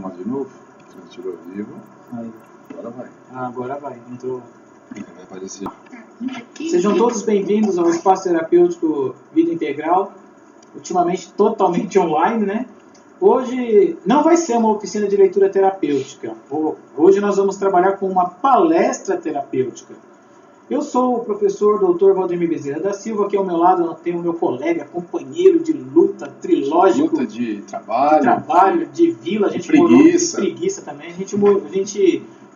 filmar de novo? Transmitir ao vivo. Aí. Agora vai. Agora vai. Entrou. Vai aparecer. Sejam todos bem-vindos ao Espaço Terapêutico Vida Integral. Ultimamente totalmente online, né? Hoje não vai ser uma oficina de leitura terapêutica. Hoje nós vamos trabalhar com uma palestra terapêutica. Eu sou o professor Dr. Valdemir Bezerra da Silva, aqui ao meu lado eu tenho o meu colega, companheiro de luta, trilógico. Luta de trabalho. De vila. A gente preguiça. Morou, preguiça também. A gente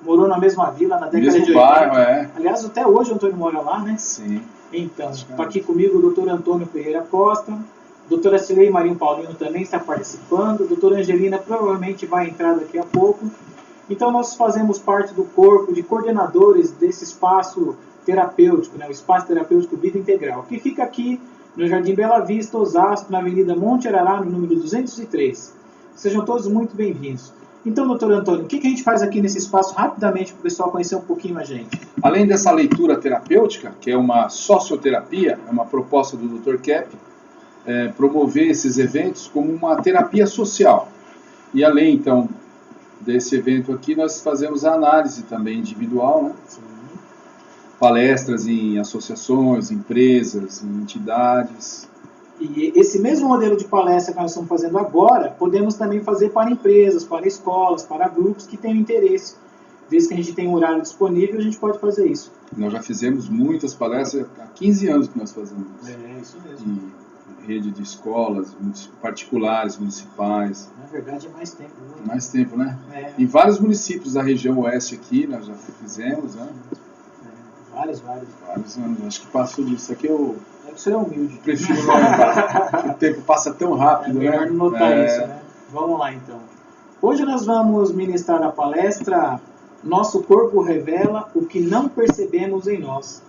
morou na mesma vila na década mesmo de 80. Bairro, é. Aliás, até hoje o Antônio mora lá, né? Sim. Então, está aqui comigo o Dr. Antônio Ferreira Costa. Doutora Cilei Marinho Paulino também está participando. Doutora Angelina provavelmente vai entrar daqui a pouco. Então, nós fazemos parte do corpo de coordenadores desse espaço terapêutico, né? O Espaço Terapêutico Vida Integral, que fica aqui no Jardim Bela Vista, Osasco, na Avenida Monte Arará, no número 203. Sejam todos muito bem-vindos. Então, doutor Antônio, o que a gente faz aqui nesse espaço rapidamente para o pessoal conhecer um pouquinho a gente? Além dessa leitura terapêutica, que é uma socioterapia, é uma proposta do Dr. Kepp, promover esses eventos como uma terapia social. E além, então, desse evento aqui, nós fazemos a análise também individual, né? Sim. Palestras em associações, empresas, em entidades. E esse mesmo modelo de palestra que nós estamos fazendo agora, podemos também fazer para empresas, para escolas, para grupos que tenham interesse. Desde que a gente tem um horário disponível, a gente pode fazer isso. Nós já fizemos muitas palestras, há 15 anos que nós fazemos. Isso mesmo. Em rede de escolas particulares, municipais. Na verdade, é mais tempo. Né? Mais tempo, né? Em vários municípios da região oeste aqui, nós já fizemos, né? Vários anos. Acho que passou disso. Aqui eu o senhor é humilde. Prefiro não lembrar. O tempo passa tão rápido, né? É melhor notar isso, né? Vamos lá, então. Hoje nós vamos ministrar a palestra Nosso Corpo Revela o que Não Percebemos em Nós.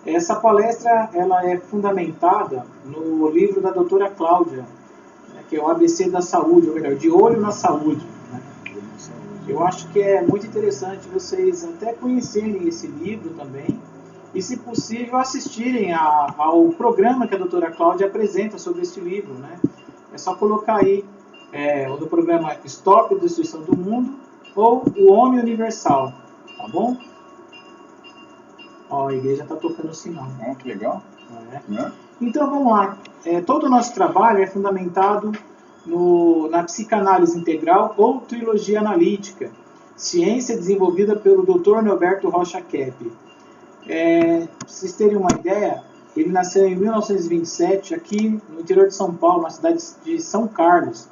Essa palestra ela é fundamentada no livro da doutora Cláudia, né, que é o ABC da Saúde, ou melhor, De Olho na Saúde. Né? Eu acho que é muito interessante vocês até conhecerem esse livro também e, se possível, assistirem ao programa que a doutora Cláudia apresenta sobre esse livro. Né? É só colocar aí no programa Stop a Destruição do Mundo ou O Homem Universal, tá bom? Ó, a igreja está tocando o sinal. Que legal. Então, vamos lá. Todo o nosso trabalho é fundamentado na psicanálise integral ou trilogia analítica, ciência desenvolvida pelo Dr. Norberto Rocha Kepp. Para vocês terem uma ideia, ele nasceu em 1927 aqui no interior de São Paulo, na cidade de São Carlos.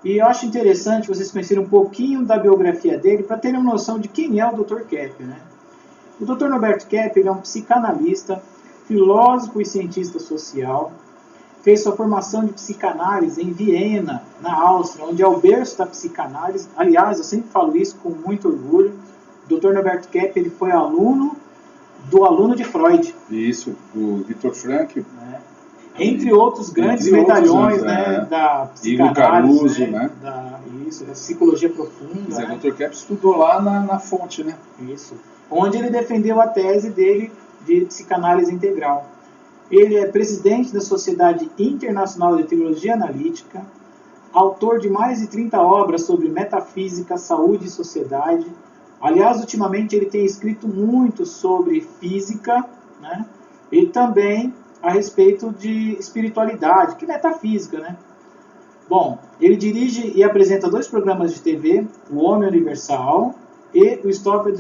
E eu acho interessante vocês conhecerem um pouquinho da biografia dele para terem uma noção de quem é o Dr. Kepp, né? O Dr. Norberto Kepp ele é um psicanalista, filósofo e cientista social. Fez sua formação de psicanálise em Viena, na Áustria, onde é o berço da psicanálise. Aliás, eu sempre falo isso com muito orgulho. O Dr. Norberto Kepp ele foi aluno de Freud. Isso, do Viktor Frankl. Entre outros grandes medalhões da psicanálise, da psicologia profunda. O Dr. Kepp estudou lá na fonte, né? Isso. Onde ele defendeu a tese dele de psicanálise integral. Ele é presidente da Sociedade Internacional de Trilogia Analítica, autor de mais de 30 obras sobre metafísica, saúde e sociedade. Aliás, ultimamente ele tem escrito muito sobre física, né? E também a respeito de espiritualidade, que é metafísica, né? Bom, ele dirige e apresenta 2 programas de TV, O Homem Universal e o Stop a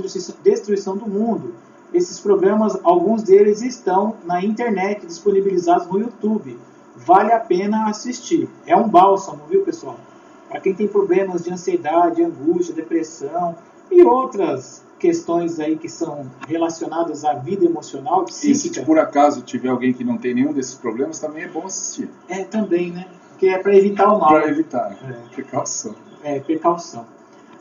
Destruição do Mundo. Esses programas, alguns deles estão na internet, disponibilizados no YouTube. Vale a pena assistir. É um bálsamo, viu, pessoal? Para quem tem problemas de ansiedade, angústia, depressão e outras questões aí que são relacionadas à vida emocional, psíquica. E se por acaso tiver alguém que não tem nenhum desses problemas, também é bom assistir. Também, né? Porque é para evitar o mal. Para evitar, precaução. Precaução.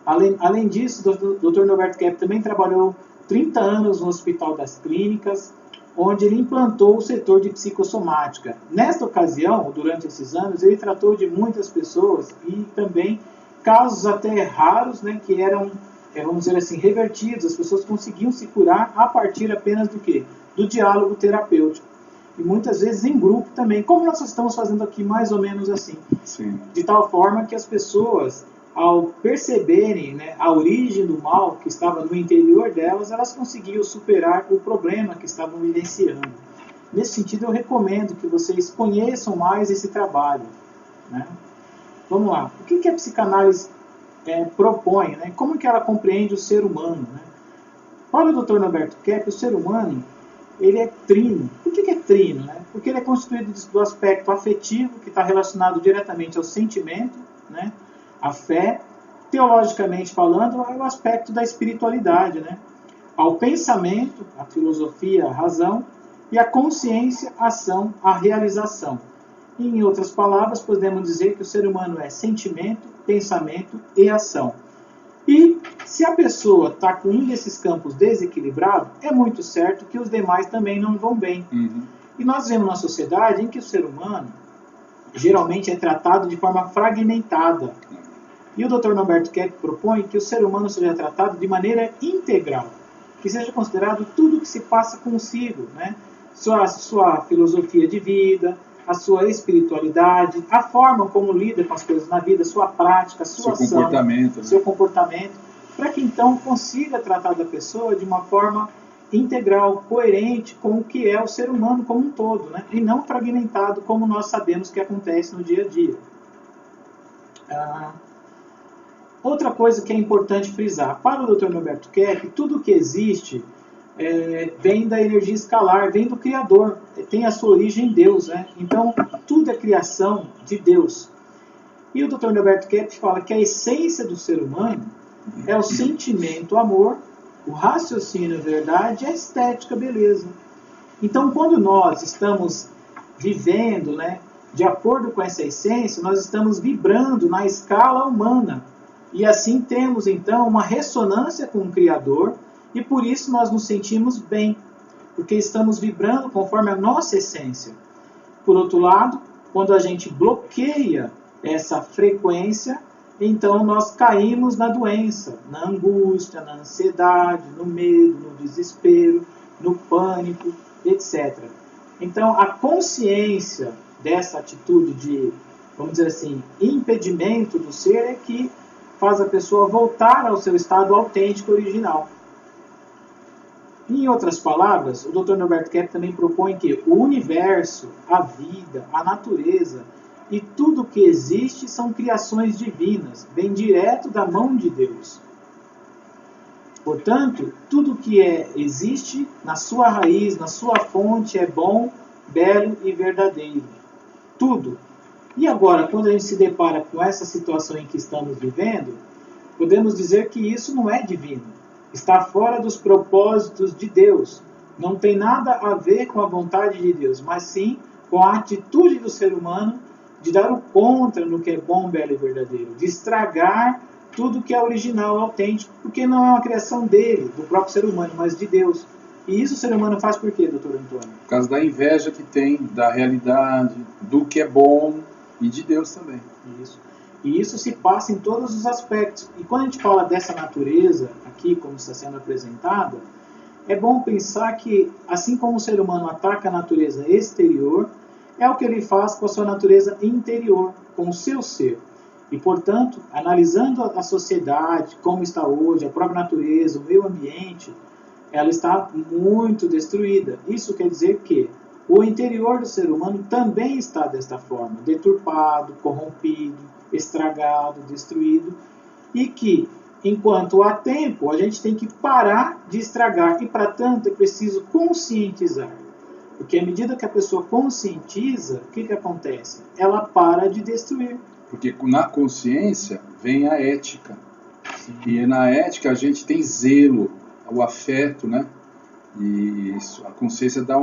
Além disso, o Dr. Norberto Kepp também trabalhou 30 anos no Hospital das Clínicas, onde ele implantou o setor de psicossomática. Nesta ocasião, durante esses anos, ele tratou de muitas pessoas e também casos até raros, né, que eram, vamos dizer assim, revertidos. As pessoas conseguiam se curar a partir apenas do quê? Do diálogo terapêutico. E muitas vezes em grupo também, como nós estamos fazendo aqui mais ou menos assim. Sim. De tal forma que as pessoas ao perceberem, né, a origem do mal que estava no interior delas, elas conseguiam superar o problema que estavam vivenciando. Nesse sentido, eu recomendo que vocês conheçam mais esse trabalho, né? Vamos lá. O que a psicanálise propõe, né? Como que ela compreende o ser humano, né? Para o Dr. Norberto Kepp, o ser humano ele é trino. Por que é trino? Né? Porque ele é constituído do aspecto afetivo, que está relacionado diretamente ao sentimento, né? A fé, teologicamente falando, é o aspecto da espiritualidade, né? Ao pensamento, a filosofia, a razão, e a consciência, a ação, a realização. E, em outras palavras, podemos dizer que o ser humano é sentimento, pensamento e ação. E se a pessoa está com um desses campos desequilibrado, é muito certo que os demais também não vão bem. Uhum. E nós vemos uma sociedade em que o ser humano geralmente é tratado de forma fragmentada. E o Dr. Norberto Kepp propõe que o ser humano seja tratado de maneira integral, que seja considerado tudo que se passa consigo, né? Sua filosofia de vida, a sua espiritualidade, a forma como lida com as coisas na vida, sua prática, sua ação, comportamento, seu comportamento, para que então consiga tratar da pessoa de uma forma integral, coerente com o que é o ser humano como um todo, né? E não fragmentado como nós sabemos que acontece no dia a dia. Outra coisa que é importante frisar, para o Dr. Norberto Kepp, tudo que existe vem da energia escalar, vem do Criador, tem a sua origem em Deus, né? Então, tudo é criação de Deus. E o Dr. Norberto Kepp fala que a essência do ser humano é o sentimento, o amor, o raciocínio, a verdade e a estética, a beleza. Então, quando nós estamos vivendo, né, de acordo com essa essência, nós estamos vibrando na escala humana. E assim temos, então, uma ressonância com o Criador, e por isso nós nos sentimos bem, porque estamos vibrando conforme a nossa essência. Por outro lado, quando a gente bloqueia essa frequência, então nós caímos na doença, na angústia, na ansiedade, no medo, no desespero, no pânico, etc. Então, a consciência dessa atitude de, vamos dizer assim, impedimento do ser é que faz a pessoa voltar ao seu estado autêntico original. Em outras palavras, o Dr. Norberto Kepp também propõe que o universo, a vida, a natureza e tudo que existe são criações divinas, vem direto da mão de Deus. Portanto, tudo que existe na sua raiz, na sua fonte, é bom, belo e verdadeiro. Tudo. E agora, quando a gente se depara com essa situação em que estamos vivendo, podemos dizer que isso não é divino. Está fora dos propósitos de Deus. Não tem nada a ver com a vontade de Deus, mas sim com a atitude do ser humano de dar o contra no que é bom, belo e verdadeiro, de estragar tudo que é original, autêntico, porque não é uma criação dele, do próprio ser humano, mas de Deus. E isso o ser humano faz por quê, doutor Antônio? Por causa da inveja que tem, da realidade, do que é bom e de Deus também. Isso. E isso se passa em todos os aspectos. E quando a gente fala dessa natureza, aqui como está sendo apresentada, é bom pensar que, assim como o ser humano ataca a natureza exterior, é o que ele faz com a sua natureza interior, com o seu ser. E, portanto, analisando a sociedade, como está hoje, a própria natureza, o meio ambiente, ela está muito destruída. Isso quer dizer que o interior do ser humano também está desta forma, deturpado, corrompido, estragado, destruído, e que, enquanto há tempo, a gente tem que parar de estragar, e para tanto é preciso conscientizar. Porque à medida que a pessoa conscientiza, o que acontece? Ela para de destruir. Porque na consciência vem a ética. Sim. E na ética a gente tem zelo, o afeto, né? E isso, a consciência dá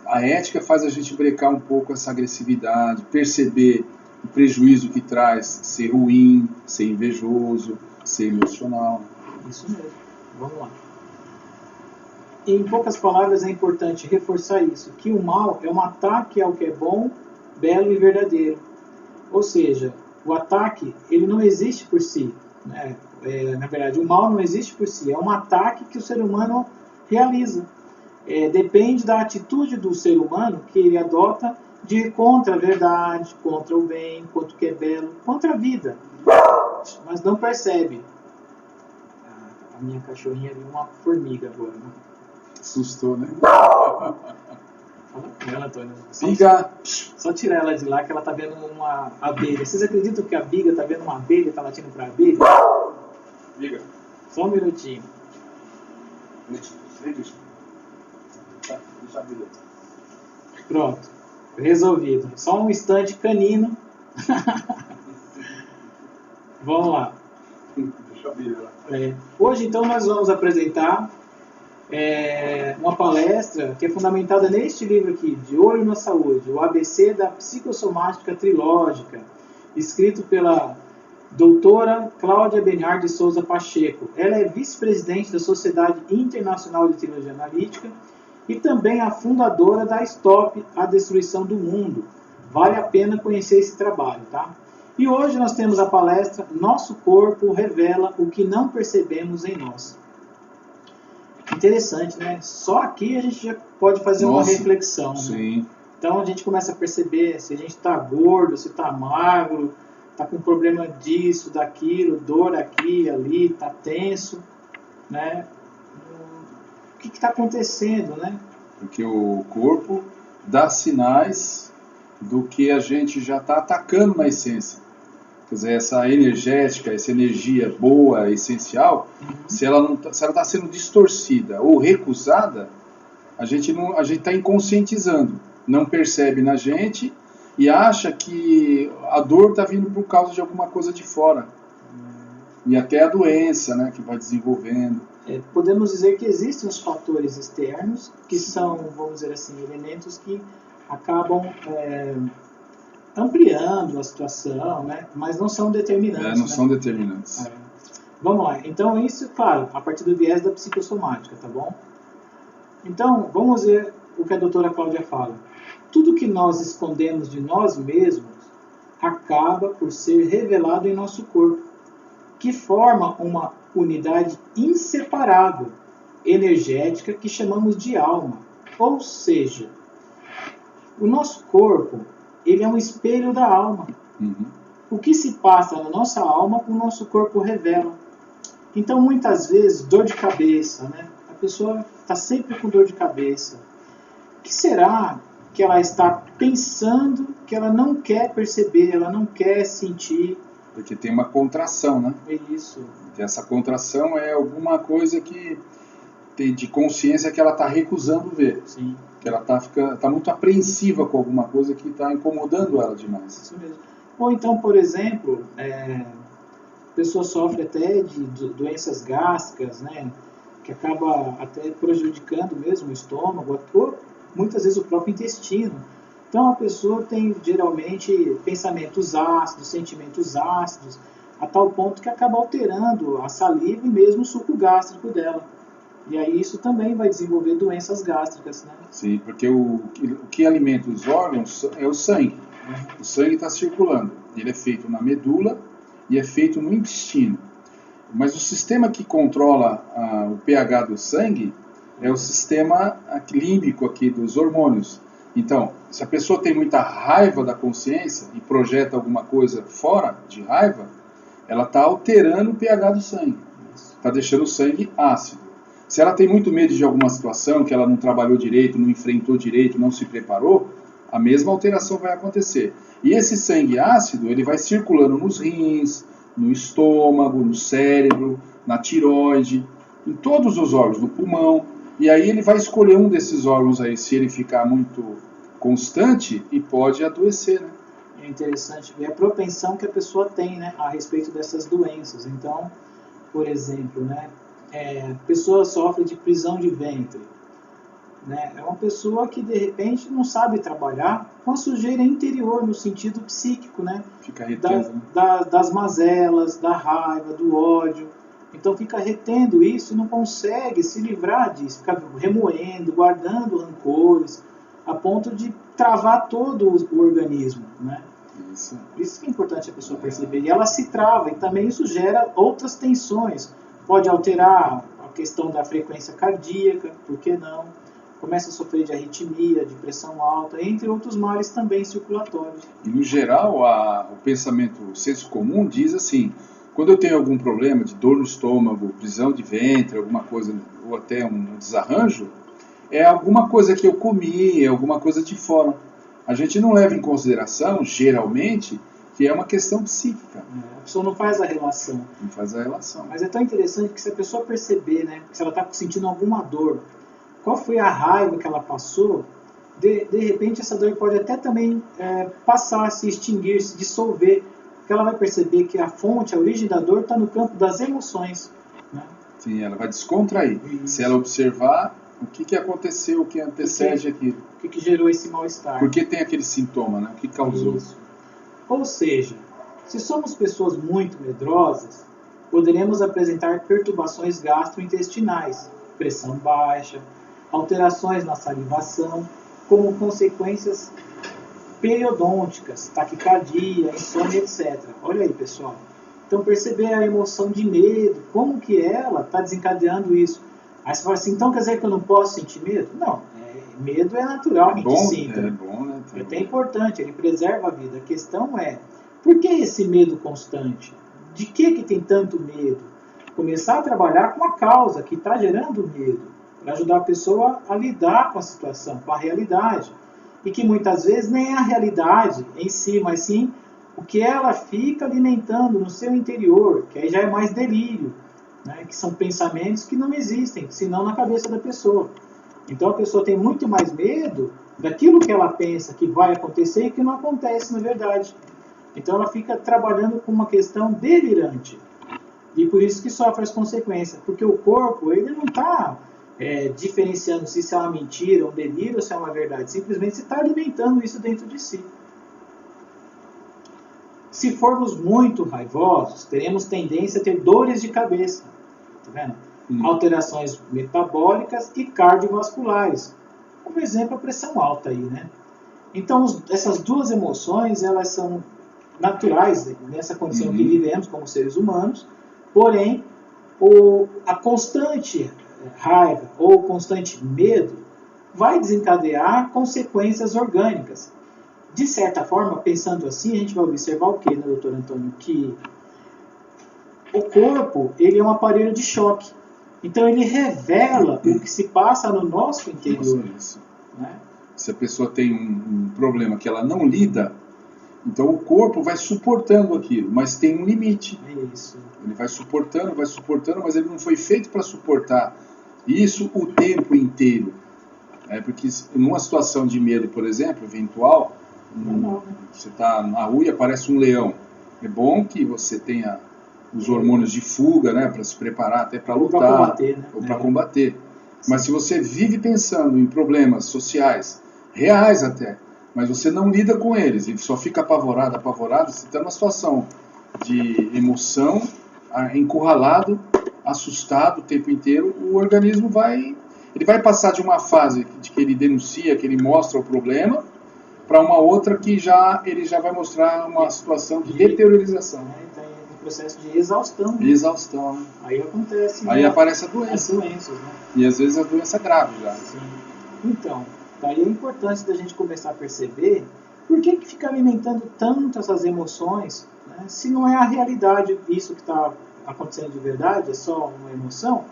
a ética faz a gente brecar um pouco essa agressividade, perceber o prejuízo que traz ser ruim, ser invejoso, ser emocional. Isso mesmo. Vamos lá. Em poucas palavras, é importante reforçar isso, que o mal é um ataque ao que é bom, belo e verdadeiro. Ou seja, o ataque ele não existe por si. Né? Na verdade, o mal não existe por si. É um ataque que o ser humano realiza. Depende da atitude do ser humano que ele adota de ir contra a verdade, contra o bem, contra o que é belo, contra a vida. mas não percebe. A minha cachorrinha viu uma formiga agora. Né? Assustou, né? Fala com ela, Antônio. Biga! Só tirar ela de lá que ela tá vendo uma abelha. Vocês acreditam que a Biga tá vendo uma abelha e tá latindo pra abelha? Biga. Só um minutinho. Pronto. Resolvido. Só um instante canino. Vamos lá. Deixa eu ver lá. Hoje, então, nós vamos apresentar uma palestra que é fundamentada neste livro aqui, De Olho na Saúde, o ABC da Psicossomática Trilógica, escrito pela doutora Cláudia Bernard de Souza Pacheco. Ela é vice-presidente da Sociedade Internacional de Trilogia Analítica e também a fundadora da Stop a Destruição do Mundo. Vale a pena conhecer esse trabalho, tá? E hoje nós temos a palestra Nosso Corpo Revela o que Não Percebemos em Nós. Interessante, né? Só aqui a gente já pode fazer uma reflexão. Né? Sim. Então a gente começa a perceber se a gente está gordo, se está magro, está com problema disso, daquilo, dor aqui, ali, está tenso, né? O que está acontecendo, né? Porque o corpo dá sinais do que a gente já está atacando na essência. Quer dizer, essa energética, essa energia boa, essencial, se ela está sendo distorcida ou recusada, a gente está inconscientizando, não percebe na gente e acha que a dor está vindo por causa de alguma coisa de fora. E até a doença, né, que vai desenvolvendo. Podemos dizer que existem os fatores externos, que são, vamos dizer assim, elementos que acabam ampliando a situação, né? Mas não são determinantes. Não são determinantes. Vamos lá. Então, isso, claro, a partir do viés da psicossomática, tá bom? Então, vamos ver o que a doutora Cláudia fala. Tudo que nós escondemos de nós mesmos acaba por ser revelado em nosso corpo, que forma uma unidade inseparável, energética, que chamamos de alma. Ou seja, o nosso corpo, ele é um espelho da alma. O que se passa na nossa alma, o nosso corpo revela. Então, muitas vezes, dor de cabeça, né? A pessoa está sempre com dor de cabeça. O que será que ela está pensando que ela não quer perceber, ela não quer sentir? Porque tem uma contração, né? É isso. E essa contração é alguma coisa que tem de consciência que ela está recusando ver. Sim. Que ela tá muito apreensiva com alguma coisa que está incomodando ela demais. Isso mesmo. Ou então, por exemplo, a pessoa sofre até de doenças gástricas, né, que acaba até prejudicando mesmo o estômago, ou muitas vezes o próprio intestino. Então a pessoa tem geralmente pensamentos ácidos, sentimentos ácidos, a tal ponto que acaba alterando a saliva e mesmo o suco gástrico dela. E aí isso também vai desenvolver doenças gástricas, né? Sim, porque o que alimenta os órgãos é o sangue. O sangue está circulando. Ele é feito na medula e é feito no intestino. Mas o sistema que controla o pH do sangue é o sistema límbico aqui dos hormônios. Então, se a pessoa tem muita raiva da consciência e projeta alguma coisa fora de raiva, ela está alterando o pH do sangue. Está deixando o sangue ácido. Se ela tem muito medo de alguma situação, que ela não trabalhou direito, não enfrentou direito, não se preparou, a mesma alteração vai acontecer. E esse sangue ácido, ele vai circulando nos rins, no estômago, no cérebro, na tireoide, em todos os órgãos, no pulmão. E aí ele vai escolher um desses órgãos aí, se ele ficar muito constante, e pode adoecer, né? É interessante ver a propensão que a pessoa tem, né, a respeito dessas doenças. Então, por exemplo, né, a pessoa sofre de prisão de ventre. Né? É uma pessoa que, de repente, não sabe trabalhar com a sujeira interior, no sentido psíquico, né? Fica retendo. Das mazelas, da raiva, do ódio. Então fica retendo isso e não consegue se livrar disso. Fica remoendo, guardando rancores, a ponto de travar todo o organismo, né? Isso que é importante a pessoa perceber. E ela se trava, e também isso gera outras tensões. Pode alterar a questão da frequência cardíaca, por que não? Começa a sofrer de arritmia, de pressão alta, entre outros males também circulatórios. E no geral, o pensamento, o senso comum diz assim, Quando eu tenho algum problema de dor no estômago, prisão de ventre, alguma coisa, ou até um desarranjo, é alguma coisa que eu comi, é alguma coisa de fora. A gente não leva em consideração, geralmente, que é uma questão psíquica. A pessoa não faz a relação. Não faz a relação. Mas é tão interessante que se a pessoa perceber, né, que se ela está sentindo alguma dor, qual foi a raiva que ela passou, de repente essa dor pode até também passar, se extinguir, se dissolver, porque ela vai perceber que a fonte, a origem da dor está no campo das emoções. Né? Sim, ela vai descontrair. Isso. Se ela observar o que aconteceu, o que antecede aquilo. O que gerou esse mal-estar. Por que tem aquele sintoma, né? O que causou. Isso. Ou seja, se somos pessoas muito medrosas, poderemos apresentar perturbações gastrointestinais, pressão baixa, alterações na salivação, como consequências periodônticas, taquicardia, insônia, etc. Olha aí, pessoal. Então, perceber a emoção de medo, como que ela está desencadeando isso. Aí você fala assim, então quer dizer que eu não posso sentir medo? Não, medo é natural que a gente sinta. É bom, né? É até importante, ele preserva a vida. A questão é, por que esse medo constante? De que tem tanto medo? Começar a trabalhar com a causa que está gerando medo, para ajudar a pessoa a lidar com a situação, com a realidade. E que muitas vezes nem é a realidade em si, mas sim o que ela fica alimentando no seu interior, que aí já é mais delírio, né? Que são pensamentos que não existem, senão na cabeça da pessoa. Então a pessoa tem muito mais medo daquilo que ela pensa que vai acontecer e que não acontece na verdade. Então ela fica trabalhando com uma questão delirante. E por isso que sofre as consequências. Porque o corpo, ele não está diferenciando se é uma mentira, um delírio ou se é uma verdade. Simplesmente se está alimentando isso dentro de si. Se formos muito raivosos, teremos tendência a ter dores de cabeça. Tá vendo? Alterações metabólicas e cardiovasculares. Como exemplo, a pressão alta aí, né? Então, essas duas emoções, elas são naturais nessa condição que vivemos como seres humanos, porém, a constante raiva ou constante medo vai desencadear consequências orgânicas. De certa forma, pensando assim, a gente vai observar o quê, né, doutor Antônio? Que o corpo, ele é um aparelho de choque. Então, ele revela o que se passa no nosso interior. Isso. Né? Se a pessoa tem um problema que ela não lida, então o corpo vai suportando aquilo, mas tem um limite. Isso. Ele vai suportando, mas ele não foi feito para suportar isso o tempo inteiro. Porque numa situação de medo, por exemplo, eventual, você está na rua e aparece um leão. É bom que você tenha os hormônios de fuga, né, para se preparar até para lutar. Para combater, né? Ou para combater. Mas se você vive pensando em problemas sociais, reais até, mas você não lida com eles e só fica apavorado, você está numa situação de emoção, encurralado, assustado o tempo inteiro, o organismo vai passar de uma fase de que ele denuncia, que ele mostra o problema, para uma outra que ele já vai mostrar uma situação de deteriorização. Então, um processo de exaustão. Né? Exaustão. Né? Aí acontece. Aí aparece a doença. As doenças, né? E às vezes a doença grave já. Sim. Então, daí a importância da gente começar a perceber por que fica alimentando tanto essas emoções, né? Se não é a realidade isso que está acontecendo de verdade, é só uma emoção.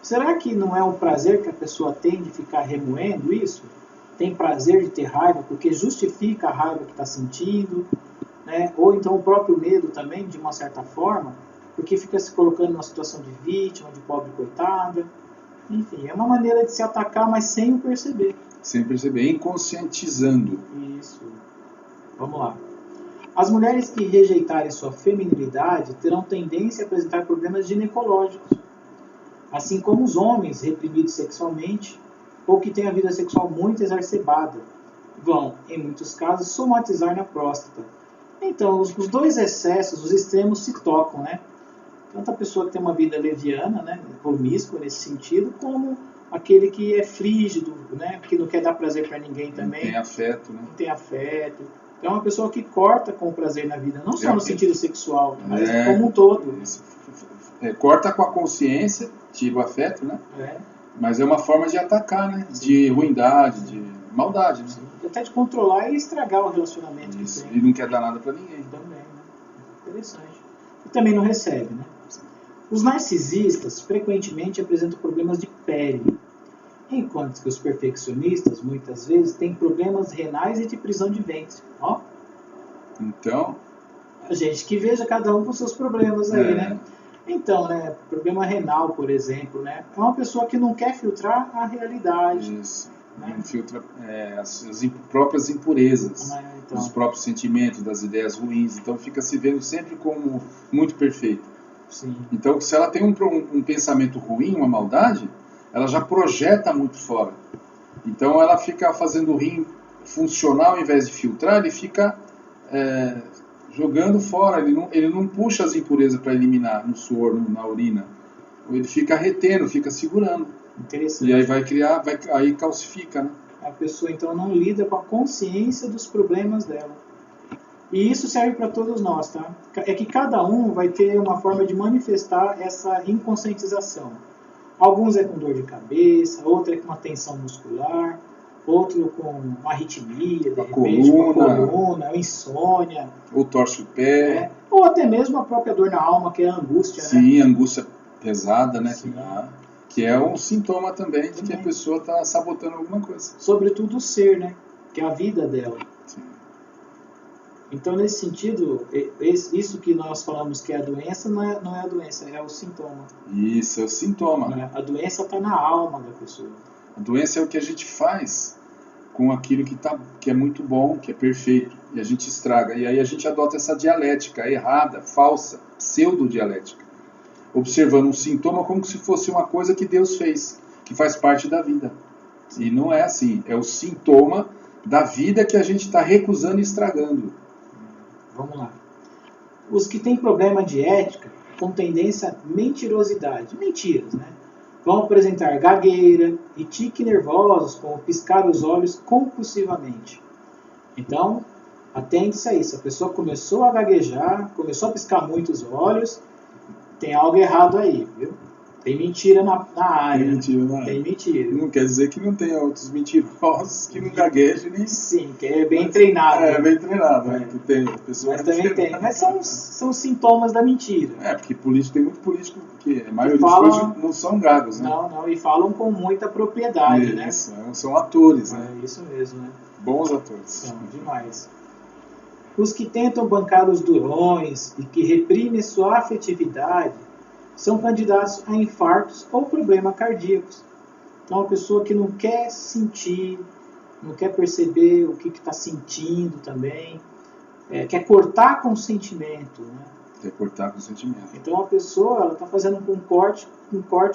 Será que não é o prazer que a pessoa tem de ficar remoendo isso? Tem prazer de ter raiva porque justifica a raiva que está sentindo, né? Ou então o próprio medo também, de uma certa forma, porque fica se colocando numa situação de vítima, de pobre coitada. Enfim, é uma maneira de se atacar, mas sem o perceber. Sem perceber, inconscientizando. Isso. Vamos lá. As mulheres que rejeitarem sua feminilidade terão tendência a apresentar problemas ginecológicos, assim como os homens reprimidos sexualmente ou que têm a vida sexual muito exacerbada, vão, em muitos casos, somatizar na próstata. Então, os dois excessos, os extremos, se tocam, né? Tanto a pessoa que tem uma vida leviana, né, promíscua nesse sentido, como aquele que é frígido, né, que não quer dar prazer para ninguém também. Não tem afeto, né? Não tem afeto. Então, é uma pessoa que corta com o prazer na vida, não só no sentido sexual, mas como um todo. Corta com a consciência, tira o afeto, né? Mas é uma forma de atacar, né? Sim. De ruindade, de maldade, né? Até de controlar e estragar o relacionamento. Isso. E não quer dar nada para ninguém. Também, né? Interessante. e também não recebe, né? Os narcisistas frequentemente apresentam problemas de pele, enquanto que os perfeccionistas muitas vezes têm problemas renais e de prisão de ventre. Ó, Então, a gente que veja cada um com seus problemas aí, né? Então, né, problema renal, por exemplo, né, é uma pessoa que não quer filtrar a realidade. Isso. Né? Não filtra as próprias impurezas, Então, os próprios sentimentos, das ideias ruins. Então fica se vendo sempre como muito perfeito. sim. Então, se ela tem um pensamento ruim, uma maldade, ela já projeta muito fora. Então ela fica fazendo o rim funcionar ao invés de filtrar, ele fica jogando fora, ele não puxa as impurezas para eliminar no suor, na urina. Ele fica retendo, fica segurando. Interessante. E aí vai criar, aí calcifica, né? A pessoa então não lida com a consciência dos problemas dela. E isso serve para todos nós, tá? É que cada um vai ter uma forma de manifestar essa inconscientização. Alguns é com dor de cabeça, outro é com uma tensão muscular, outro com uma arritmia, de repente, uma coluna, insônia. Ou torce o pé. Ou até mesmo a própria dor na alma, que é a angústia, né? Sim, angústia pesada, né? Sim. Que é um sintoma também de que a pessoa está sabotando alguma coisa. Sobretudo o ser, né? Que é a vida dela. Sim. Então, nesse sentido, isso que nós falamos que é a doença, não é a doença, é o sintoma. Isso, é o sintoma. A doença está na alma da pessoa. A doença é o que a gente faz com aquilo que é muito bom, que é perfeito, e a gente estraga. E aí a gente adota essa dialética errada, falsa, pseudo-dialética, observando um sintoma como se fosse uma coisa que Deus fez, que faz parte da vida. E não é assim, é o sintoma da vida que a gente está recusando e estragando. Vamos lá. Os que têm problema de ética, com tendência à mentirosidade, mentiras, né? Vão apresentar gagueira e tique nervosos, como piscar os olhos compulsivamente. Então, atente-se a isso. A pessoa começou a gaguejar, começou a piscar muito os olhos, tem algo errado aí, viu? Tem mentira na área. Tem mentira na área. Tem mentira. Não quer dizer que não tenha outros mentirosos que não gaguejem nem... Sim, que é bem treinado. É, bem treinado, né? Que tem pessoas. Mas também tem. Mas são sintomas da mentira. Porque político, tem muito político que a maioria fala, dos políticos não são gagos, né? Não, e falam com muita propriedade, né? São atores, né? É isso mesmo, né? Bons atores. São demais. Os que tentam bancar os durões e que reprimem sua afetividade são candidatos a infartos ou problemas cardíacos. Então, uma pessoa que não quer sentir, não quer perceber o que está sentindo também, quer cortar com o sentimento, né? Quer cortar com o sentimento. Então, a pessoa está fazendo um corte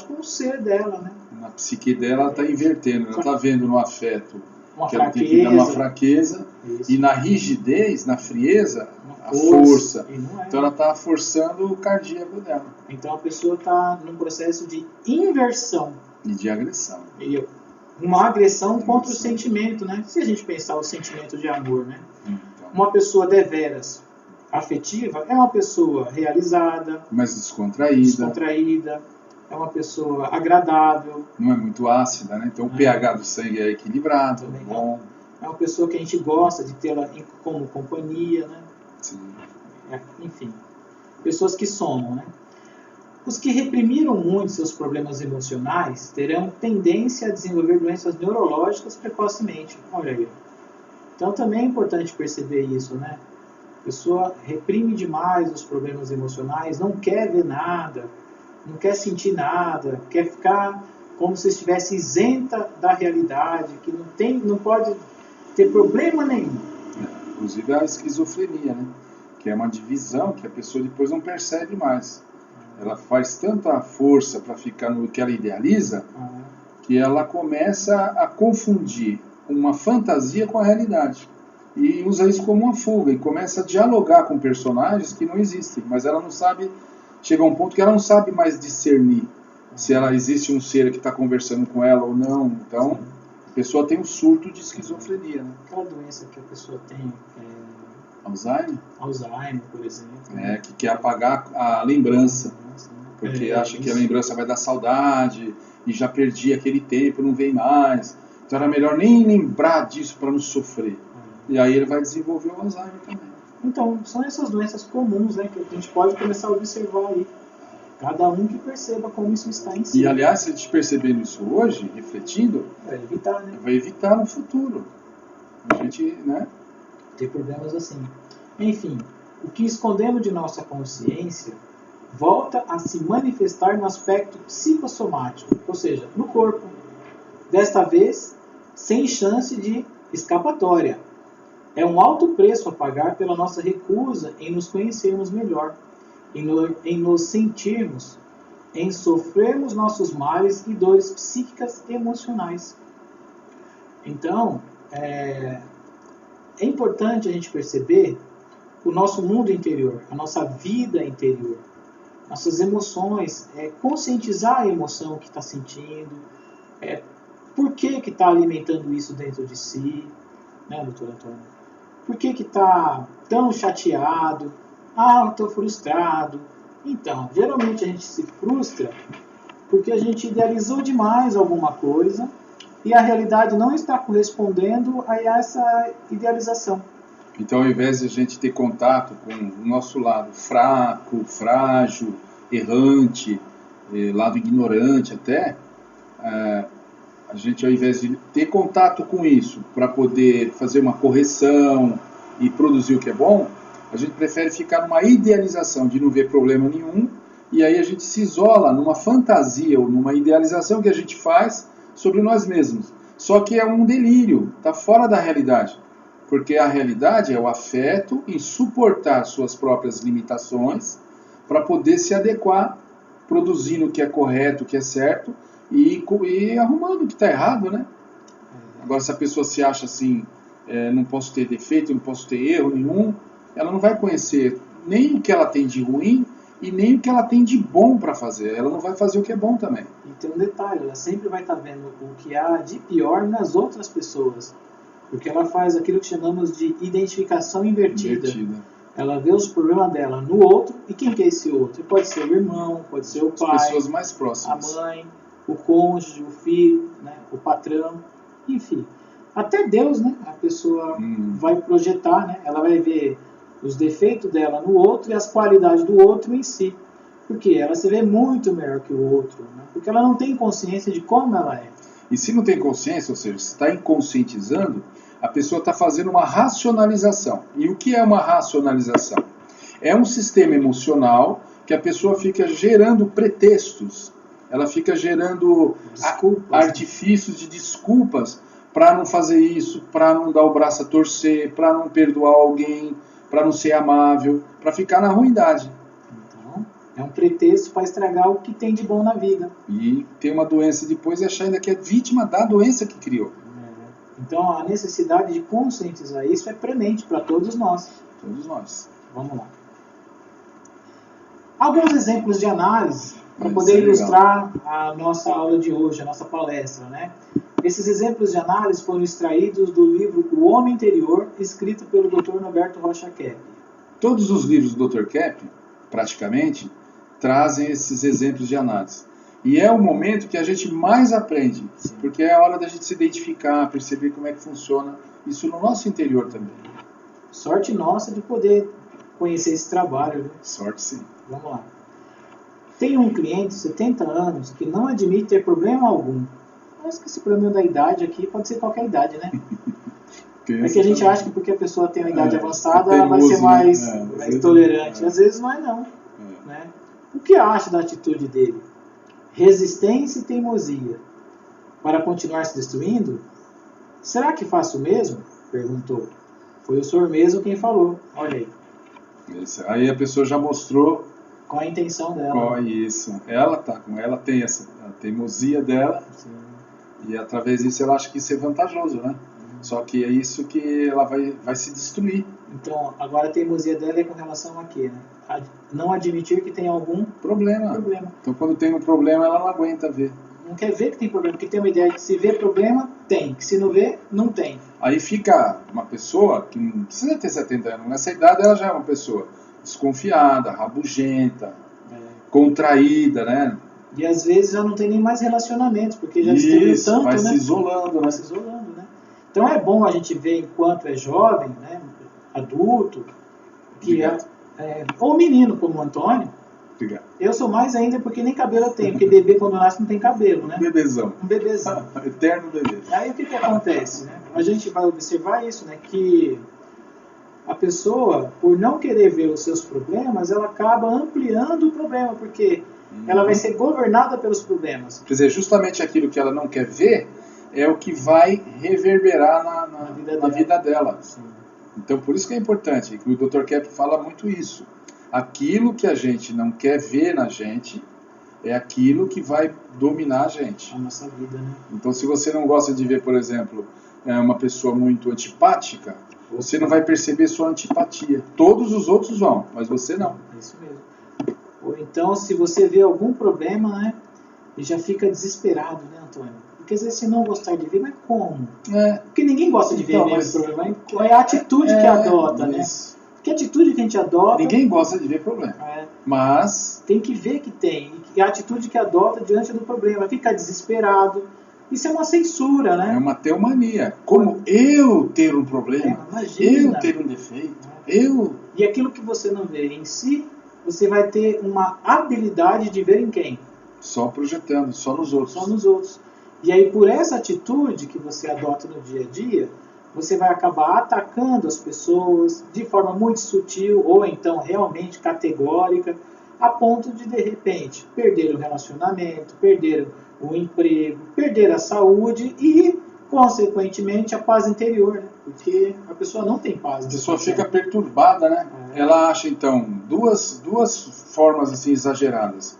com o ser dela, né? Na psique dela, ela está invertendo, ela está vendo no afeto uma que fraqueza, ela tem que dar uma fraqueza, isso. E na rigidez, na frieza, a força. Então ela está forçando o cardíaco dela. Então a pessoa está num processo de inversão. E de agressão. Uma agressão contra o sentimento, né? Se a gente pensar o sentimento de amor, né? Então, uma pessoa deveras afetiva é uma pessoa realizada, mais descontraída, é uma pessoa agradável. Não é muito ácida, né? Então o pH do sangue é equilibrado, bom. É uma pessoa que a gente gosta de tê-la como companhia, né? Sim. Enfim, pessoas que somam, né? Os que reprimiram muito seus problemas emocionais terão tendência a desenvolver doenças neurológicas precocemente. Olha aí. Então também é importante perceber isso, né? A pessoa reprime demais os problemas emocionais, não quer ver nada, não quer sentir nada, quer ficar como se estivesse isenta da realidade, que não pode ter problema nenhum. Inclusive a esquizofrenia, né? Que é uma divisão que a pessoa depois não percebe mais. Ela faz tanta força para ficar no que ela idealiza, que ela começa a confundir uma fantasia com a realidade. E usa isso como uma fuga, e começa a dialogar com personagens que não existem, mas ela não sabe, chega a um ponto que ela não sabe mais discernir se ela existe um ser que está conversando com ela ou não. Então, a pessoa tem um surto de esquizofrenia. Né? Aquela doença que a pessoa tem, Alzheimer, por exemplo. Que quer apagar a lembrança, porque acha que a lembrança vai dar saudade, e já perdi aquele tempo, não vem mais. Então era melhor nem lembrar disso para não sofrer. E aí ele vai desenvolver o Alzheimer também. Então, são essas doenças comuns, né, que a gente pode começar a observar aí. Cada um que perceba como isso está em si. E, aliás, se a gente percebendo isso hoje, refletindo, Vai evitar, né? vai evitar no futuro. A gente, né? Ter problemas assim. Enfim, o que escondemos de nossa consciência volta a se manifestar no aspecto psicossomático, ou seja, no corpo. Desta vez, sem chance de escapatória. É um alto preço a pagar pela nossa recusa em nos conhecermos melhor, em nos sentirmos, em sofrermos nossos males e dores psíquicas e emocionais. Então, é importante a gente perceber o nosso mundo interior, a nossa vida interior, nossas emoções, conscientizar a emoção que está sentindo, por que está alimentando isso dentro de si, né, doutor Antônio? Por que está tão chateado? Ah, estou frustrado. Então, geralmente a gente se frustra porque a gente idealizou demais alguma coisa e a realidade não está correspondendo a essa idealização. Então, ao invés de a gente ter contato com o nosso lado fraco, frágil, errante, lado ignorante até, a gente, ao invés de ter contato com isso para poder fazer uma correção e produzir o que é bom, a gente prefere ficar numa idealização de não ver problema nenhum, e aí a gente se isola numa fantasia ou numa idealização que a gente faz sobre nós mesmos. Só que é um delírio, está fora da realidade. Porque a realidade é o afeto em suportar suas próprias limitações para poder se adequar, produzindo o que é correto, o que é certo e arrumando o que está errado, né? Agora, se a pessoa se acha assim, não posso ter defeito, não posso ter erro nenhum, ela não vai conhecer nem o que ela tem de ruim e nem o que ela tem de bom para fazer. Ela não vai fazer o que é bom também. E tem um detalhe, ela sempre vai estar vendo o que há de pior nas outras pessoas. Porque ela faz aquilo que chamamos de identificação invertida. Ela vê os problemas dela no outro, e quem que é esse outro? Pode ser o irmão, pode ser o pai, as pessoas mais próximas, a mãe, o cônjuge, o filho, né, o patrão, enfim. Até Deus, né, a pessoa vai projetar, né, ela vai ver os defeitos dela no outro e as qualidades do outro em si. Porque ela se vê muito melhor que o outro, né, porque ela não tem consciência de como ela é. E se não tem consciência, ou seja, se está inconscientizando, a pessoa está fazendo uma racionalização. E o que é uma racionalização? É um sistema emocional que a pessoa fica gerando pretextos, ela fica gerando artifícios de desculpas para não fazer isso, para não dar o braço a torcer, para não perdoar alguém, para não ser amável, para ficar na ruindade. Então, é um pretexto para estragar o que tem de bom na vida. E ter uma doença depois e achar ainda que é vítima da doença que criou. Então, a necessidade de conscientizar isso é premente para todos nós. Todos nós. Vamos lá. Alguns exemplos de análise para poder ilustrar a nossa aula de hoje, a nossa palestra, né? Esses exemplos de análise foram extraídos do livro O Homem Interior, escrito pelo Dr. Norberto Rocha Kepp. Todos os livros do Dr. Kepp, praticamente, trazem esses exemplos de análise. E é o momento que a gente mais aprende, porque é a hora da gente se identificar, perceber como é que funciona isso no nosso interior também. Sorte nossa de poder conhecer esse trabalho. Né? Sorte sim. Vamos lá. Tem um cliente de 70 anos que não admite ter problema algum. Acho que esse problema da idade aqui pode ser qualquer idade, né? É que a gente acha que porque a pessoa tem uma idade avançada, ela vai ser mais tolerante. Às vezes não é não. Né? O que acha da atitude dele? Resistência e teimosia para continuar se destruindo? Será que faço o mesmo? Perguntou. Foi o senhor mesmo quem falou. Olha aí. Isso. Aí a pessoa já mostrou qual a intenção dela. Qual isso. Ela tem essa a teimosia dela. Sim. E através disso ela acha que isso é vantajoso, né? Só que é isso que ela vai se destruir. Então, agora a teimosia dela é com relação a quê? Né? Não admitir que tem algum problema. Então, quando tem um problema, ela não aguenta ver. Não quer ver que tem problema, porque tem uma ideia de se vê problema, tem. Que se não vê, não tem. Aí fica uma pessoa que não precisa ter 70 anos. Nessa idade, ela já é uma pessoa desconfiada, rabugenta, contraída, né? E às vezes já não tem nem mais relacionamentos, porque já destruiu tanto, vai né? Se isolando, vai se isolando, né? Então é bom a gente ver enquanto é jovem, né, adulto, Obrigado. Ou menino como o Antônio. Obrigado. Eu sou mais ainda porque nem cabelo eu tenho, porque bebê quando nasce não tem cabelo, né? Bebezão. Um bebezão. Eterno bebê. Aí o que acontece, né? A gente vai observar isso, né? Que a pessoa, por não querer ver os seus problemas, ela acaba ampliando o problema, porque ela vai ser governada pelos problemas. Quer dizer, justamente aquilo que ela não quer ver é o que vai reverberar na vida dela. Sim. Então, por isso que é importante, que o Dr. Kepp fala muito isso. Aquilo que a gente não quer ver na gente é aquilo que vai dominar a gente. A nossa vida, né? Então, se você não gosta de ver, por exemplo, uma pessoa muito antipática, você não vai perceber sua antipatia. Todos os outros vão, mas você não. É isso mesmo. Ou então, se você vê algum problema, né, e já fica desesperado, né, Antônio? Porque às vezes você não gostar de ver, mas como? Porque ninguém gosta de ver então, mesmo problema. É a atitude que adota, né? Que atitude que a gente adota... Ninguém gosta de ver problema. Mas... Tem que ver que tem. E a atitude que adota diante do problema. Fica desesperado. Isso é uma censura, né? É uma teomania. Como eu ter um problema, eu ter um defeito, eu... E aquilo que você não vê em si, você vai ter uma habilidade de ver em quem? Só projetando, só nos outros. Só nos outros. E aí, por essa atitude que você adota no dia a dia, você vai acabar atacando as pessoas de forma muito sutil ou então realmente categórica, a ponto de repente, perder o relacionamento, perder o emprego, perder a saúde e, consequentemente, a paz interior, né? Porque a pessoa não tem paz. A pessoa fica perturbada, né? Ela acha, então, duas formas assim exageradas.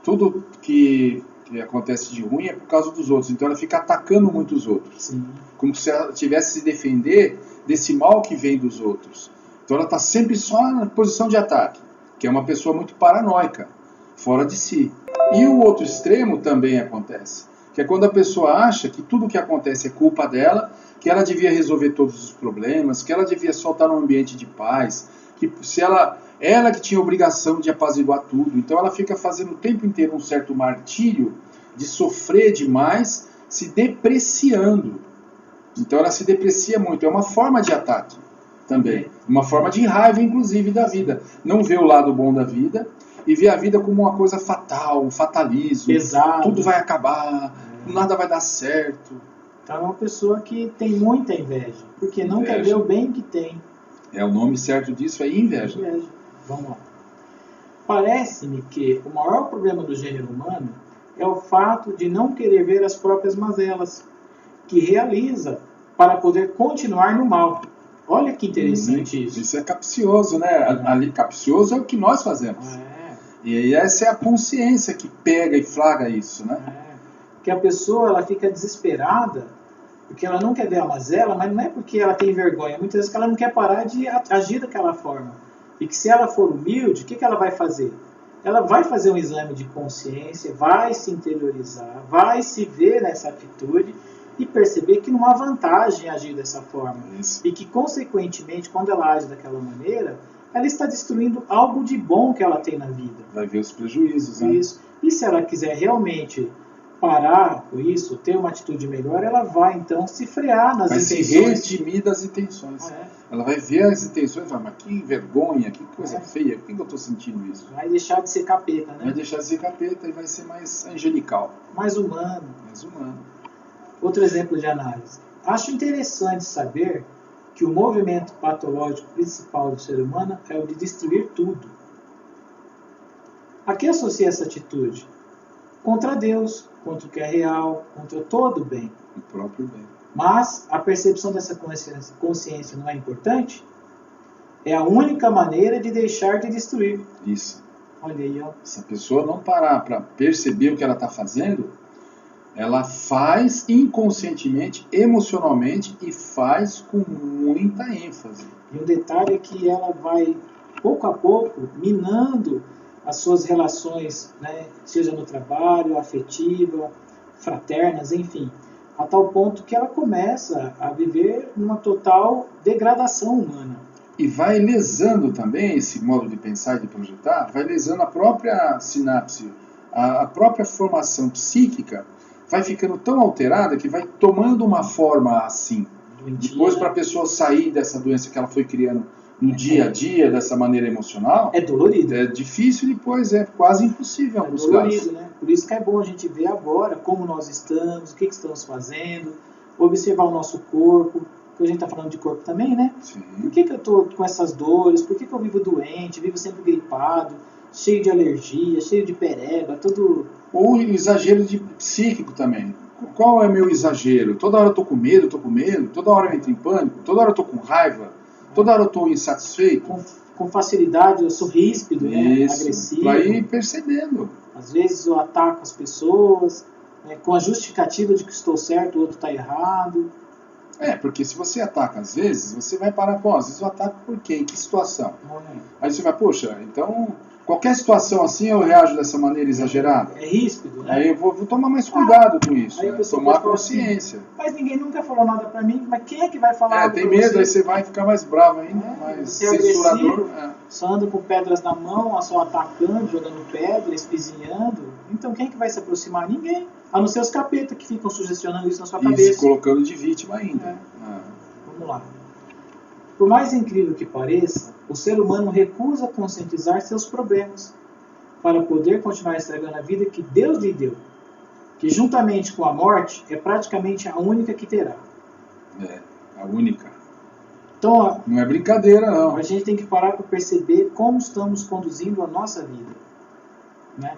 Tudo que acontece de ruim é por causa dos outros. Então ela fica atacando muito os outros. Sim. Como se ela tivesse se defender desse mal que vem dos outros. Então ela está sempre só na posição de ataque, que é uma pessoa muito paranoica, fora de si. E o outro extremo também acontece, que é quando a pessoa acha que tudo que acontece é culpa dela, que ela devia resolver todos os problemas, que ela devia só estar num ambiente de paz, que se ela que tinha a obrigação de apaziguar tudo. Então ela fica fazendo o tempo inteiro um certo martírio de sofrer demais, se depreciando. Então ela se deprecia muito. É uma forma de ataque também. Uma forma de raiva, inclusive, da vida. Não vê o lado bom da vida e vê a vida como uma coisa fatal, um fatalismo. Pesado. Tudo vai acabar, nada vai dar certo. Então é uma pessoa que tem muita inveja, porque não quer ver o bem que tem. O nome certo disso é inveja. Vamos lá. Parece-me que o maior problema do gênero humano é o fato de não querer ver as próprias mazelas que realiza para poder continuar no mal. Olha que interessante isso. Isso é capcioso, né? Ali, capcioso é o que nós fazemos. E aí essa é a consciência que pega e flagra isso, né? Que a pessoa ela fica desesperada porque ela não quer ver a mazela, mas não é porque ela tem vergonha. Muitas vezes ela não quer parar de agir daquela forma. E que se ela for humilde, o que ela vai fazer? Ela vai fazer um exame de consciência, vai se interiorizar, vai se ver nessa atitude e perceber que não há vantagem em agir dessa forma. Isso. E que, consequentemente, quando ela age daquela maneira, ela está destruindo algo de bom que ela tem na vida. Vai ver os prejuízos, né? Isso. E se ela quiser realmente parar com isso, ter uma atitude melhor, ela vai então se frear nas intenções. Vai se redimir das intenções. Ela vai ver as intenções e vai, mas que vergonha, que coisa feia, por que eu estou sentindo isso? Vai deixar de ser capeta, né? Vai deixar de ser capeta e vai ser mais angelical. Mais humano. Mais humano. Outro exemplo de análise. Acho interessante saber que o movimento patológico principal do ser humano é o de destruir tudo. A que associa essa atitude? Contra Deus, contra o que é real, contra todo o bem. O próprio bem. Mas a percepção dessa consciência não é importante? É a única maneira de deixar de destruir. Isso. Olha aí, ó. Se a pessoa não parar para perceber o que ela está fazendo, ela faz inconscientemente, emocionalmente e faz com muita ênfase. E um detalhe é que ela vai, pouco a pouco, minando as suas relações, né, seja no trabalho, afetiva, fraternas, enfim, a tal ponto que ela começa a viver numa total degradação humana. E vai lesando também esse modo de pensar e de projetar, vai lesando a própria sinapse, a própria formação psíquica, vai ficando tão alterada que vai tomando uma forma assim. Doentia, Depois, né? para a pessoa sair dessa doença que ela foi criando no dia a dia, dessa maneira emocional, É dolorido. é difícil depois, é quase impossível em É alguns dolorido, casos. né? Por isso que é bom a gente ver agora como nós estamos, o que estamos fazendo, observar o nosso corpo, que a gente está falando de corpo também, né? Sim. Por que eu estou com essas dores? Por que eu vivo doente, vivo sempre gripado, cheio de alergia, cheio de pereba, tudo... Ou exagero psíquico também. Qual é meu exagero? Toda hora eu estou com medo, toda hora eu entro em pânico, toda hora eu estou com raiva, toda hora eu estou insatisfeito. Com facilidade, eu sou ríspido, né? Isso, Agressivo. para ir percebendo. Às vezes eu ataco as pessoas, né, com a justificativa de que estou certo, o outro está errado. Porque se você ataca às vezes, você vai parar, às vezes eu ataco por quê? Em que situação? Aí você vai, poxa, então qualquer situação assim eu reajo dessa maneira exagerada. É ríspido, né? Aí eu vou tomar mais cuidado com isso, aí a né? pessoa Tomar pode falar consciência. assim, mas ninguém nunca falou nada pra mim, mas quem é que vai falar algo Tem pra medo, você? aí você vai ficar mais bravo ainda, mais Você é censurador. agressivo, só anda com pedras na mão, só atacando, jogando pedra, espizinhando. Então quem é que vai se aproximar? Ninguém. A não ser os capetas que ficam sugestionando isso na sua E cabeça. se colocando de vítima ainda. Vamos lá. Por mais incrível que pareça, o ser humano recusa conscientizar seus problemas para poder continuar estragando a vida que Deus lhe deu, que juntamente com a morte é praticamente a única que terá. A única. Então, Não é brincadeira, não. a gente tem que parar para perceber como estamos conduzindo a nossa vida, né?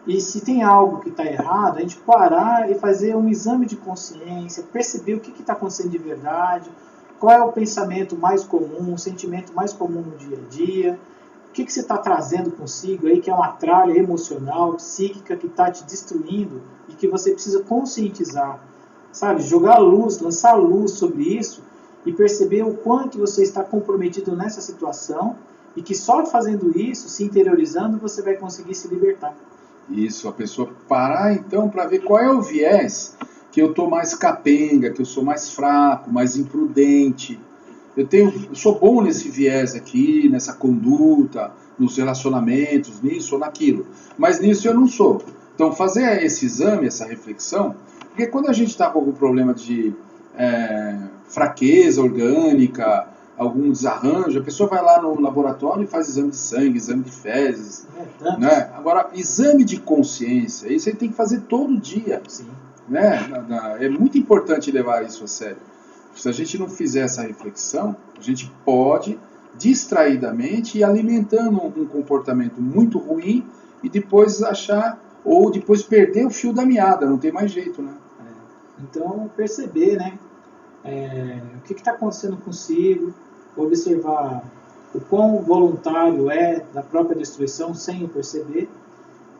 E se tem algo que está errado, a gente parar e fazer um exame de consciência, perceber o que está acontecendo de verdade, qual é o pensamento mais comum, o sentimento mais comum no dia a dia, o que você está trazendo consigo aí, que é uma tralha emocional, psíquica, que está te destruindo e que você precisa conscientizar, sabe? Jogar luz, lançar luz sobre isso e perceber o quanto você está comprometido nessa situação e que só fazendo isso, se interiorizando, você vai conseguir se libertar. Isso, a pessoa parar então para ver qual é o viés que eu estou mais capenga, que eu sou mais fraco, mais imprudente. Eu sou bom nesse viés aqui, nessa conduta, nos relacionamentos, nisso ou naquilo. Mas nisso eu não sou. Então fazer esse exame, essa reflexão, porque quando a gente está com algum problema de fraqueza orgânica, algum desarranjo, a pessoa vai lá no laboratório e faz exame de sangue, exame de fezes. Né? Agora, exame de consciência, isso aí tem que fazer todo dia. Sim. Né? É muito importante levar isso a sério. Se a gente não fizer essa reflexão, a gente pode, distraidamente, ir alimentando um comportamento muito ruim e depois ou depois perder o fio da meada, não tem mais jeito, né? Então, perceber, né? O que está acontecendo consigo, observar o quão voluntário é da própria destruição sem o perceber,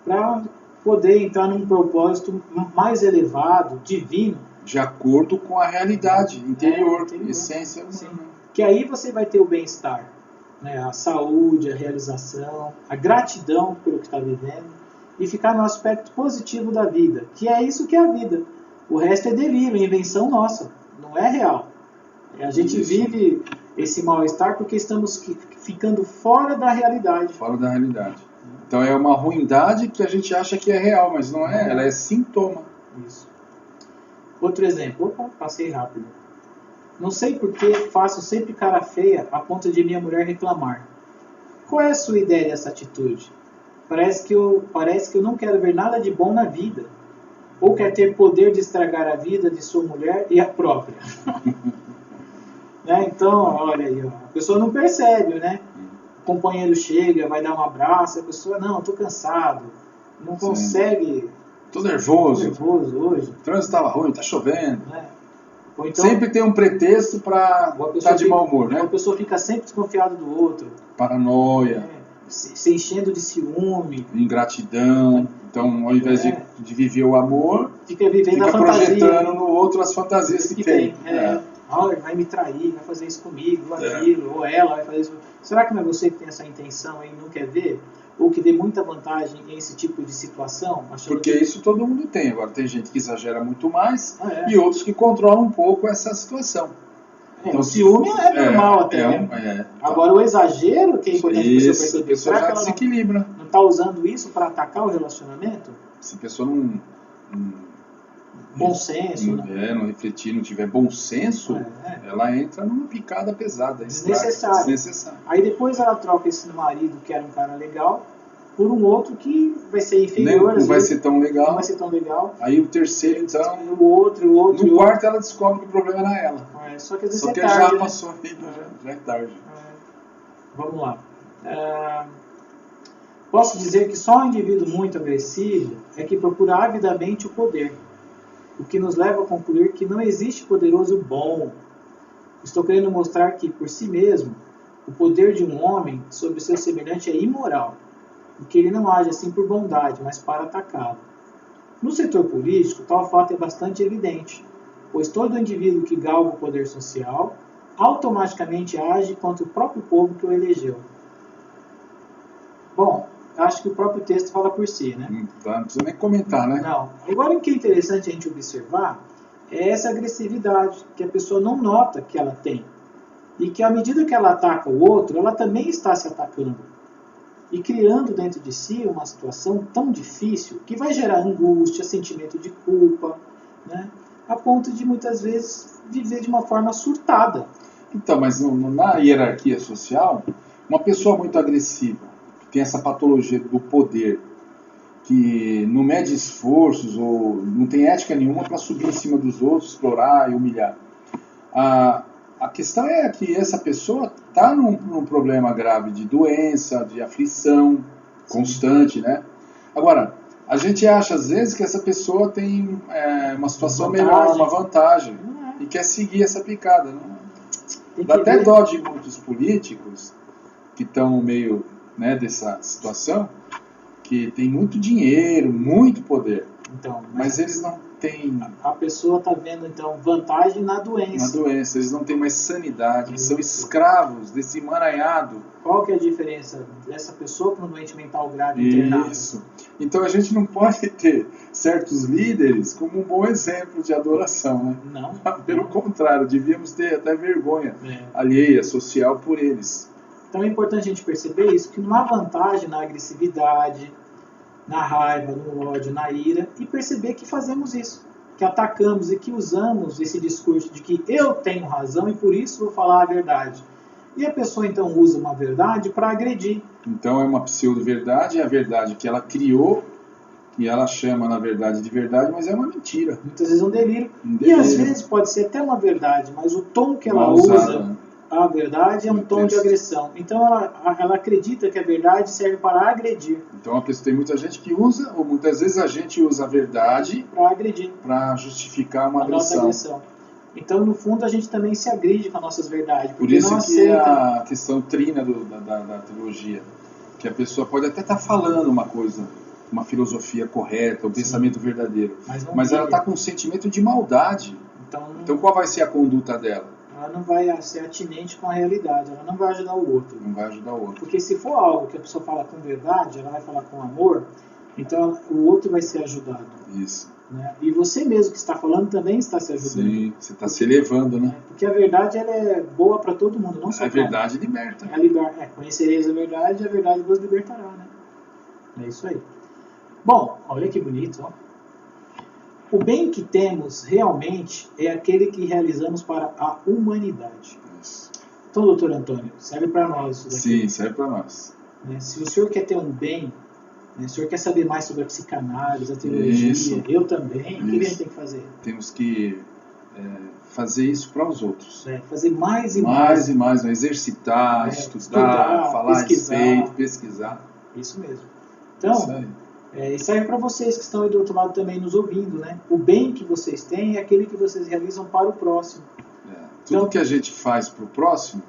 para poder entrar num propósito mais elevado, divino. De acordo com a realidade interior, essência humana. Sim. Que aí você vai ter o bem-estar, né? A saúde, a realização, a gratidão pelo que está vivendo e ficar no aspecto positivo da vida, que é isso que é a vida. O resto é delírio, é invenção nossa, não é real. A gente vive esse mal-estar porque estamos ficando fora da realidade. Fora da realidade. Então é uma ruindade que a gente acha que é real, mas não é, ela é sintoma. Isso. Outro exemplo, passei rápido. Não sei por que faço sempre cara feia a ponto de minha mulher reclamar. Qual é a sua ideia dessa atitude? Parece que eu não quero ver nada de bom na vida. Ou quer ter poder de estragar a vida de sua mulher e a própria. Né? Então, olha aí, a pessoa não percebe, né? O companheiro chega, vai dar um abraço, a pessoa, não, estou cansado, não consegue... Estou nervoso hoje. O trânsito estava ruim, está chovendo. Né? Ou então, sempre tem um pretexto para estar de mau humor, né? A pessoa fica sempre desconfiada do outro. Paranoia. Se enchendo de ciúme. Ingratidão. Então, ao invés de viver o amor, fica vivendo a fantasia. Projetando no outro as fantasias que tem. Ele vai me trair, vai fazer isso comigo, aquilo, ou ela vai fazer isso. Será que não é você que tem essa intenção e não quer ver? Ou que dê muita vantagem em esse tipo de situação? Porque isso todo mundo tem. Agora, tem gente que exagera muito mais e outros que controlam um pouco essa situação. Então, o ciúme é normal até. Agora, o exagero, que é importante a pessoa perceber. A pessoa já desequilibra. Não está usando isso para atacar o relacionamento? Se a pessoa bom senso, né? Não refletir, não tiver bom senso, ela entra numa picada pesada, desnecessária. Aí depois ela troca esse marido, que era um cara legal, por um outro que vai ser inferior. Não vai ser tão legal. Não vai ser tão legal. Aí o terceiro, então... O outro. No quarto ela descobre que o problema era ela. Só que às vezes só que é tarde, já passou a vida, já é tarde. Vamos lá. Posso dizer que só um indivíduo muito agressivo é que procura avidamente o poder, o que nos leva a concluir que não existe poderoso bom. Estou querendo mostrar que, por si mesmo, o poder de um homem sobre seu semelhante é imoral, e que ele não age assim por bondade, mas para atacá-lo. No setor político, tal fato é bastante evidente, pois todo indivíduo que galga o poder social automaticamente age contra o próprio povo que o elegeu. Bom, acho que o próprio texto fala por si, né? Não precisa nem comentar, né? Não. Agora, o que é interessante a gente observar é essa agressividade que a pessoa não nota que ela tem. E que à medida que ela ataca o outro, ela também está se atacando. E criando dentro de si uma situação tão difícil que vai gerar angústia, sentimento de culpa, né? A ponto de muitas vezes viver de uma forma surtada. Então, mas na hierarquia social, uma pessoa muito agressiva, que tem essa patologia do poder, que não mede esforços ou não tem ética nenhuma para subir em cima dos outros, explorar e humilhar. A questão é que essa pessoa está num problema grave de doença, de aflição constante, né? Agora, a gente acha às vezes que essa pessoa tem uma situação melhor, uma vantagem, e quer seguir essa picada. Dá até dó de muitos políticos que estão no meio, né, dessa situação, que tem muito dinheiro, muito poder, então, mas eles não têm... A pessoa está vendo, então, vantagem na doença. Na doença, eles não têm mais sanidade, eles são escravos desse emaranhado. Qual que é a diferença dessa pessoa para um doente mental grave internado? Isso. Então a gente não pode ter certos líderes como um bom exemplo de adoração, né? Não. Pelo contrário, devíamos ter até vergonha alheia, social por eles. Então é importante a gente perceber isso, que não há vantagem na agressividade, na raiva, no ódio, na ira, e perceber que fazemos isso, que atacamos e que usamos esse discurso de que eu tenho razão e por isso vou falar a verdade. E a pessoa então usa uma verdade para agredir. Então é uma pseudo-verdade, é a verdade que ela criou, e ela chama na verdade de verdade, mas é uma mentira. Muitas vezes é um delírio. E às vezes pode ser até uma verdade, mas o tom que ela usa, a verdade, é um tom de agressão. Então ela acredita que a verdade serve para agredir. Então tem muita gente que usa, ou muitas vezes a gente usa a verdade para agredir, para justificar uma nossa agressão. Então, no fundo, a gente também se agride com as nossas verdades. Por isso que é a questão trina da teologia, que a pessoa pode até estar falando uma coisa, uma filosofia correta, um pensamento verdadeiro, mas ela está com um sentimento de maldade. Então qual vai ser a conduta dela? Ela não vai ser atinente com a realidade, ela não vai ajudar o outro. Não vai ajudar o outro. Porque se for algo que a pessoa fala com verdade, ela vai falar com amor, então o outro vai ser ajudado. Isso. Né? E você mesmo que está falando também está se ajudando. Sim, você está se elevando, né? Porque a verdade ela é boa para todo mundo, não só a verdade liberta. Conhecereis a verdade vos libertará, né? É isso aí. Bom, olha que bonito, ó. O bem que temos realmente é aquele que realizamos para a humanidade. Isso. Então, doutor Antônio, serve para nós isso daqui. Sim, serve para nós. Se o senhor quer ter um bem, o senhor quer saber mais sobre a psicanálise, a teologia, eu também, o que a gente tem que fazer? Temos que fazer isso para os outros. Fazer mais e mais, exercitar, estudar, falar pesquisar. a respeito, pesquisar. Isso mesmo. Então, e serve para vocês que estão aí do outro lado também nos ouvindo, né? O bem que vocês têm é aquele que vocês realizam para o próximo. Tudo que a gente faz para o próximo,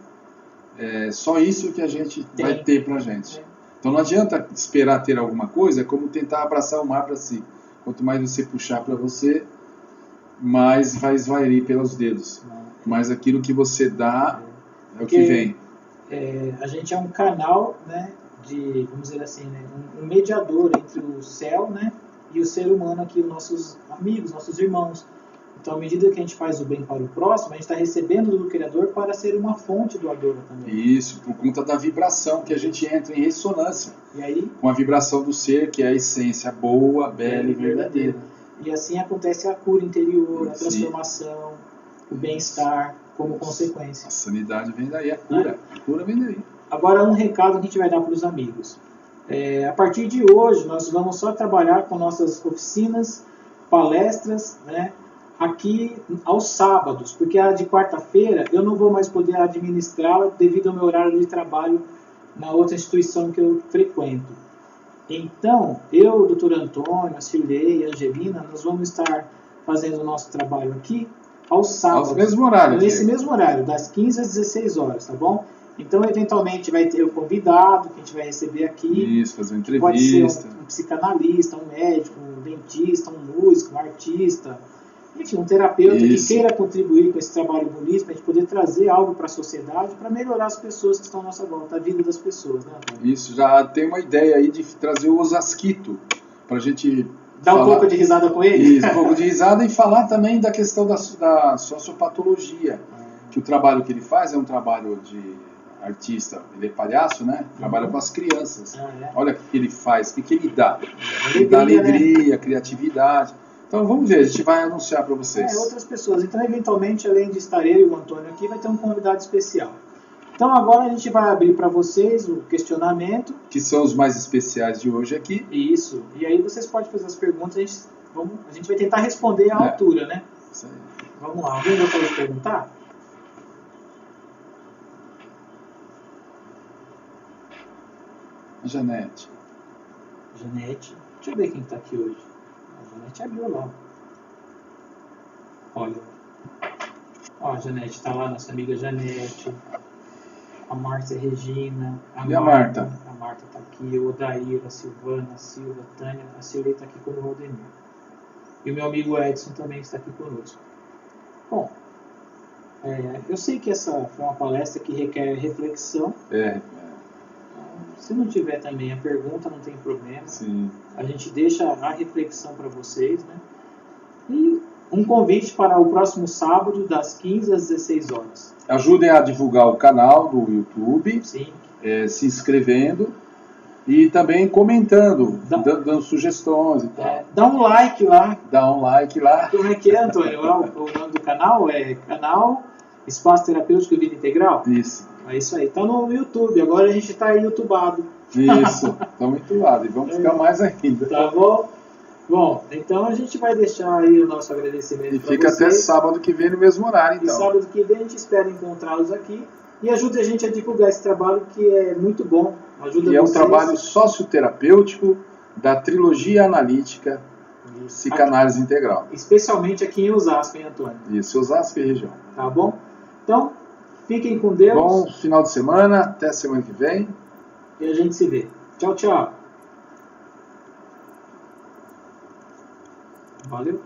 é só isso que a gente vai ter para a gente. Então não adianta esperar ter alguma coisa, é como tentar abraçar o mar para si. Quanto mais você puxar para você, mais vai esvair pelos dedos. Mas aquilo que você dá é o que vem. A gente é um canal, né, vamos dizer assim, né, um mediador entre o céu, né, e o ser humano aqui, os nossos amigos, nossos irmãos. Então, à medida que a gente faz o bem para o próximo, a gente está recebendo do Criador para ser uma fonte doadora também. Isso, por conta da vibração, que a gente entra em ressonância. E aí, com a vibração do ser, que é a essência boa, bela e verdadeira. E assim acontece a cura interior, a Sim. transformação, o bem-estar como consequência. A sanidade vem daí, a cura vem daí. Agora, um recado que a gente vai dar para os amigos. A partir de hoje, nós vamos só trabalhar com nossas oficinas, palestras, né, aqui aos sábados, porque a de quarta-feira eu não vou mais poder administrá-la devido ao meu horário de trabalho na outra instituição que eu frequento. Então, eu, o Dr. Antônio, a Cirlei e a Angelina, nós vamos estar fazendo o nosso trabalho aqui aos sábados. Aos mesmo horário. Nesse mesmo horário, das 15 às 16 horas, tá bom? Então, eventualmente, vai ter o convidado que a gente vai receber aqui. Isso, fazer uma entrevista. Pode ser um psicanalista, um médico, um dentista, um músico, um artista, enfim, um terapeuta que queira contribuir com esse trabalho bonito, para a gente poder trazer algo para a sociedade, para melhorar as pessoas que estão à nossa volta, a vida das pessoas, né, Antônio? Isso, já tem uma ideia aí de trazer o Osasquito, para a gente dar um pouco de risada com ele? Isso, um pouco de risada e falar também da questão da sociopatologia, que o trabalho que ele faz é um trabalho de artista, ele é palhaço, né? Trabalha com as crianças. Olha o que ele faz, o que ele dá. Ele dá alegria, né? Criatividade. Então vamos ver, a gente vai anunciar para vocês. Outras pessoas. Então, eventualmente, além de estar eu e o Antônio aqui, vai ter um convidado especial. Então agora a gente vai abrir para vocês o questionamento. Que são os mais especiais de hoje aqui. Isso. E aí vocês podem fazer as perguntas, a gente vai tentar responder à altura, né? Isso aí. Vamos lá, alguém gostaria de perguntar? Janete. Janete. Deixa eu ver quem está aqui hoje. A Janete abriu lá. Olha. Ó, a Janete está lá, nossa amiga Janete. A Márcia Regina. E a Marta? A Marta está aqui. O Odair, a Silvana, a Silva, a Tânia. A Silvia está aqui com o Valdemir. E o meu amigo Edson também está aqui conosco. Bom, eu sei que essa foi uma palestra que requer reflexão. Se não tiver também a pergunta, não tem problema. Sim. A gente deixa a reflexão para vocês, né? E um convite para o próximo sábado, das 15 às 16 horas. Ajudem a divulgar o canal do YouTube. Sim. Se inscrevendo e também comentando, dando sugestões e tal. Dá um like lá. Dá um like lá. Como é que é, Antônio? O nome do canal é Canal Espaço Terapêutico Vida Integral? Isso. É isso aí. Está no YouTube. Agora a gente está youtubado. Isso. Estamos youtubado. E vamos ficar mais ainda. Tá bom? Bom, então a gente vai deixar aí o nosso agradecimento. E fica até sábado que vem no mesmo horário, então. E sábado que vem a gente espera encontrá-los aqui. E ajude a gente a divulgar esse trabalho que é muito bom. Ajuda e é um trabalho socioterapêutico da trilogia analítica Psicanálise Integral. Especialmente aqui em Osasco, hein, Antônio? Isso, Osasco e região. Tá bom? Então, fiquem com Deus. Bom final de semana, até semana que vem. E a gente se vê. Tchau, tchau. Valeu.